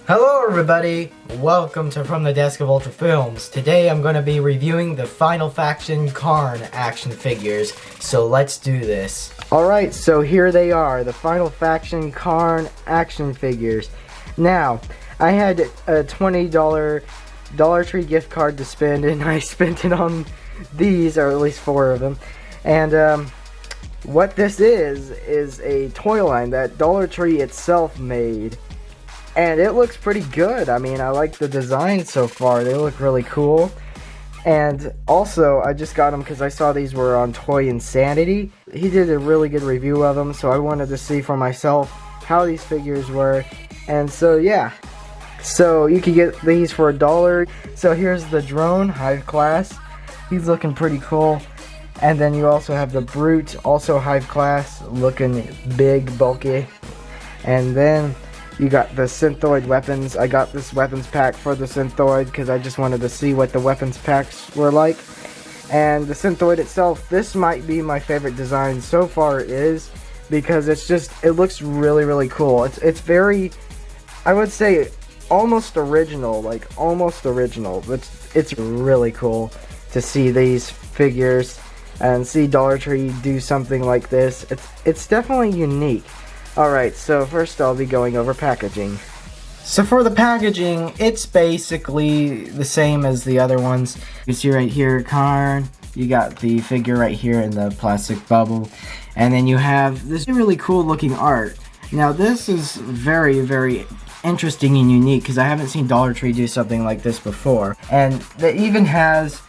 Hello everybody! Welcome to From the Desk of Ultra Films. Today I'm going to be reviewing the Final Faction Kharn action figures, so let's do this. Alright, so here they are, the Final Faction Kharn action figures. Now, I had a $20 Dollar Tree gift card to spend, and I spent it on these, or at least 4 of them. And what this is a toy line that Dollar Tree itself made. And it looks pretty good. I mean, I like the design so far. They look really cool. And also, I just got them because I saw these were on Toy Insanity. He did a really good review of them, so I wanted to see for myself how these figures were. And so, yeah. So, you can get these for $1. So, here's the drone, Hive class. He's looking pretty cool. And then you also have the Brute, also Hive class, looking big, bulky. And then you got the Synthoid weapons. I got this weapons pack for the Synthoid because I just wanted to see what the weapons packs were like. And the Synthoid itself, this might be my favorite design so far is because it looks really cool. It's very, I would say, almost original, It's really cool to see these figures and see Dollar Tree do something like this. It's definitely unique. Alright, so first I'll be going over packaging. So for the packaging, it's basically the same as the other ones. You see right here, Kharn. You got the figure right here in the plastic bubble. And then you have this really cool looking art. Now this is very interesting and unique because I haven't seen Dollar Tree do something like this before. And it even has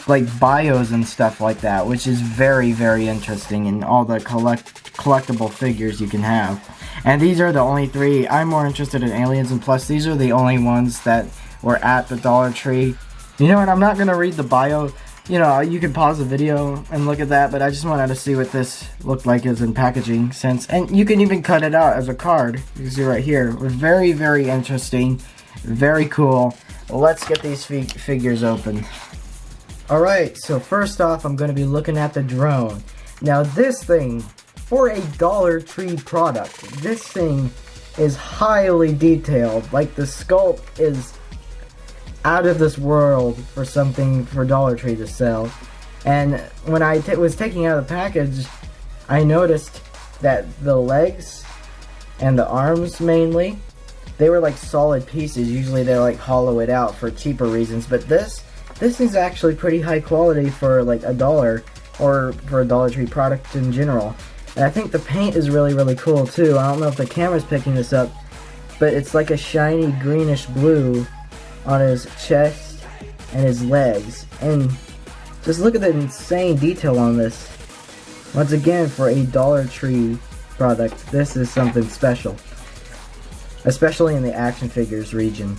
like bios and stuff like that, which is very interesting, and all the collectible figures you can have. And these are the only 3. I'm more interested in aliens, and plus these are the only ones that were at the Dollar Tree. You know what, I'm not gonna read the bio. You know, you can pause the video and look at that, but I just wanted to see what this looked like as in packaging sense. And you can even cut it out as a card. You can see right here. Very interesting, very cool. Let's get these figures open. Alright, so first off, I'm going to be looking at the drone. Now this thing, for a Dollar Tree product, this thing is highly detailed. Like, the sculpt is out of this world for something for Dollar Tree to sell. And when I was taking out the package, I noticed that the legs and the arms mainly, they were like solid pieces. Usually they like hollow it out for cheaper reasons, but this is actually pretty high quality for like $1 or for a Dollar Tree product in general. And I think the paint is really cool too. I don't know if the camera's picking this up, but it's like a shiny greenish blue on his chest and his legs. And just look at the insane detail on this. Once again, for a Dollar Tree product, this is something special. Especially in the action figures region.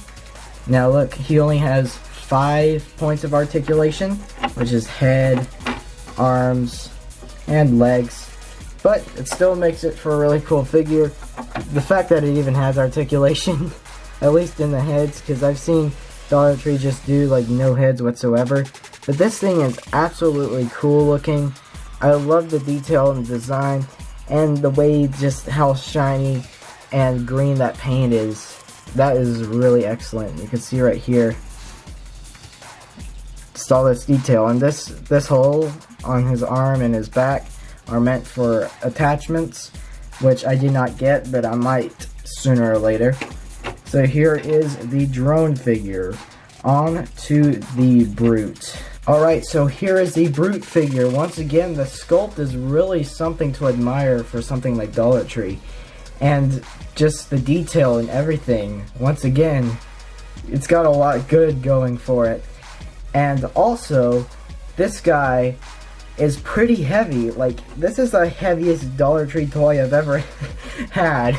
Now look, he only has 5 points of articulation, which is head, arms, and legs, but it still makes it for a really cool figure. The fact that it even has articulation, at least in the heads, because I've seen Dollar Tree just do like no heads whatsoever, but this thing is absolutely cool looking. I love the detail and the design, and the way just how shiny and green that paint is. That is really excellent. You can see right here just all this detail, and this hole on his arm and his back are meant for attachments, which I did not get, but I might sooner or later. So here is the drone figure. On to the Brute. Alright, so here is the Brute figure. Once again, the sculpt is really something to admire for something like Dollar Tree. And just the detail and everything, once again, it's got a lot good going for it. And also, this guy is pretty heavy. Like, this is the heaviest Dollar Tree toy I've ever had.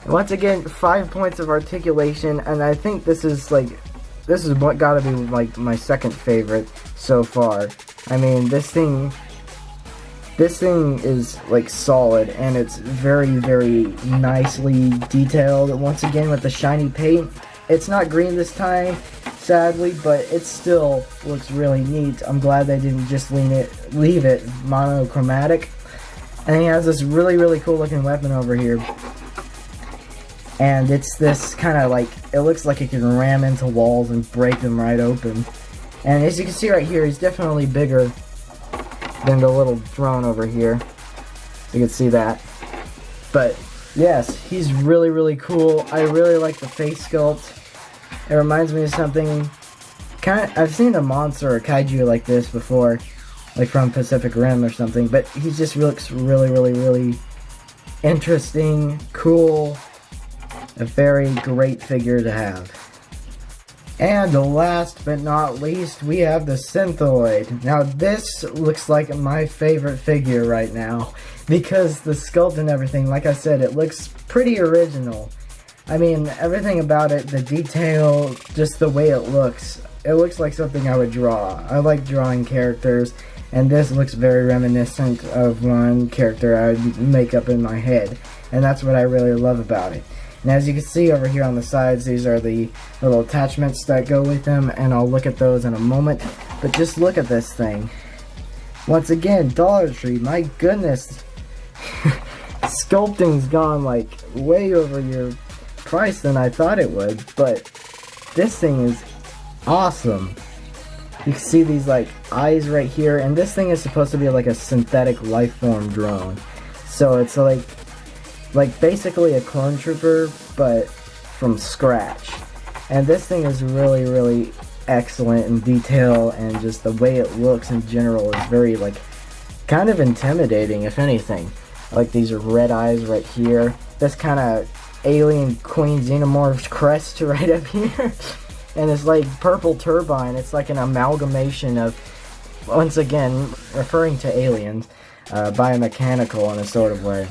Once again, 5 points of articulation, and I think this is what gotta be like my second favorite so far. I mean, this thing is like solid, and it's very nicely detailed. Once again, with the shiny paint. It's not green this time, sadly, but it still looks really neat. I'm glad they didn't just leave it monochromatic. And he has this really cool looking weapon over here. And it's this kind of like, it looks like it can ram into walls and break them right open. And as you can see right here, he's definitely bigger than the little drone over here. You can see that. But yes, he's really, really cool. I really like the face sculpt. It reminds me of something I've seen a monster or kaiju like this before, like from Pacific Rim or something, but he just looks really, really, really interesting, cool, a very great figure to have. And last but not least, we have the Synthoid. Now this looks like my favorite figure right now, because the sculpt and everything, like I said, it looks pretty original. I mean, everything about it, the detail, just the way it looks like something I would draw. I like drawing characters, and this looks very reminiscent of one character I would make up in my head, and that's what I really love about it. And as you can see over here on the sides, these are the little attachments that go with them, and I'll look at those in a moment. But just look at this thing. Once again, Dollar Tree, my goodness. Sculpting's gone like way over your price than I thought it would, but this thing is awesome. You can see these like eyes right here, and this thing is supposed to be like a synthetic life form drone. So it's like basically a clone trooper, but from scratch. And this thing is really, really excellent in detail, and just the way it looks in general is very like kind of intimidating, if anything. Like these red eyes right here. This kind of alien Queen Xenomorph's crest right up here. And it's like purple turbine. It's like an amalgamation of, once again, referring to aliens, biomechanical in a sort of way.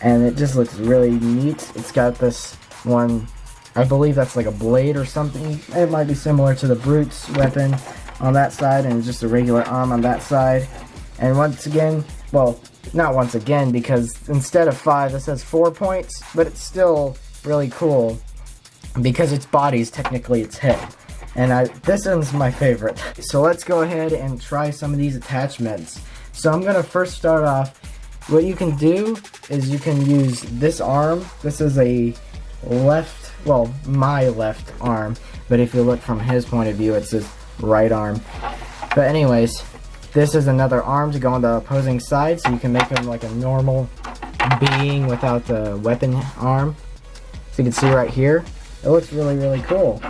And it just looks really neat. It's got this one, I believe that's like a blade or something. It might be similar to the Brute's weapon on that side, and just a regular arm on that side. And once again, well, not once again, because instead of 5, this has 4 points, but it's still really cool because its body is technically its head. And this one's my favorite. So let's go ahead and try some of these attachments. So I'm gonna first start off. What you can do is you can use this arm. This is a left, well, my left arm, but if you look from his point of view, it's his right arm. But anyways, this is another arm to go on the opposing side, so you can make him like a normal being without the weapon arm. So you can see right here, it looks really, really cool.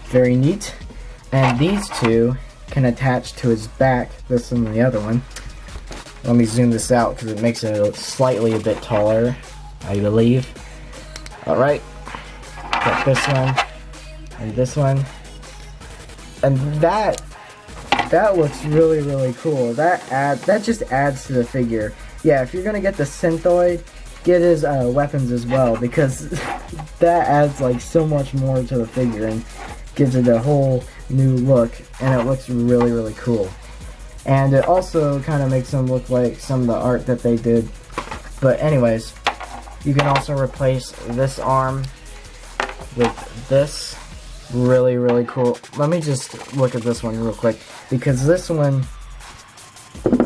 Very neat. And these two can attach to his back, this and the other one. Let me zoom this out because it makes it slightly a bit taller, I believe. Alright, got this one, and this one. And that looks really, really cool. That just adds to the figure. Yeah, if you're gonna get the Synthoid, get his weapons as well, because that adds like so much more to the figure and gives it a whole new look, and it looks really, really cool. And it also kind of makes them look like some of the art that they did. But anyways, you can also replace this arm with this. Really, really cool. Let me just look at this one real quick, because this one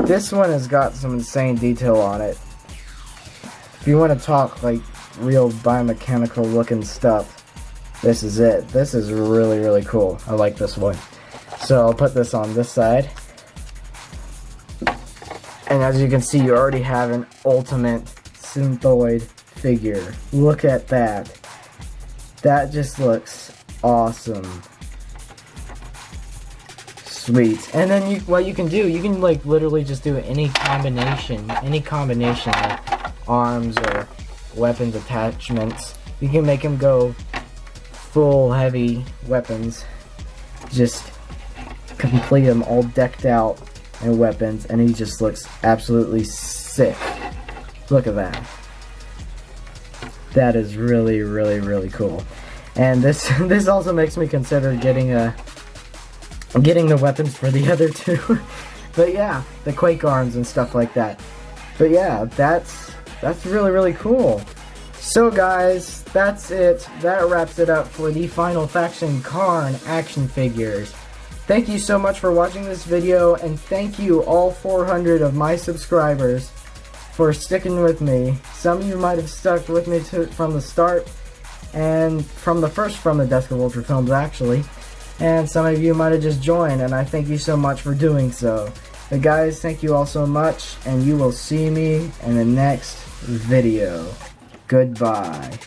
has got some insane detail on it. If you want to talk like real biomechanical looking stuff, this is it. This is really, really cool. I like this one. So I'll put this on this side. And as you can see, you already have an ultimate Synthoid figure. Look at that. That just looks awesome. Sweet. And then what you can do, you can like literally just do any combination of arms or weapons attachments. You can make him go full heavy weapons. Just complete him all decked out in weapons, and he just looks absolutely sick. Look at that. That is really, really, really cool. And this also makes me consider getting the weapons for the other two. But yeah, the Quake arms and stuff like that. But yeah, that's really, really cool. So guys, that's it. That wraps it up for the Final Faction Kharn action figures. Thank you so much for watching this video, and thank you all 400 of my subscribers for sticking with me. Some of you might have stuck with me from the start, and from the Desk of Ultra Films actually, and some of you might have just joined, and I thank you so much for doing so. But guys, thank you all so much, and you will see me in the next video. Goodbye.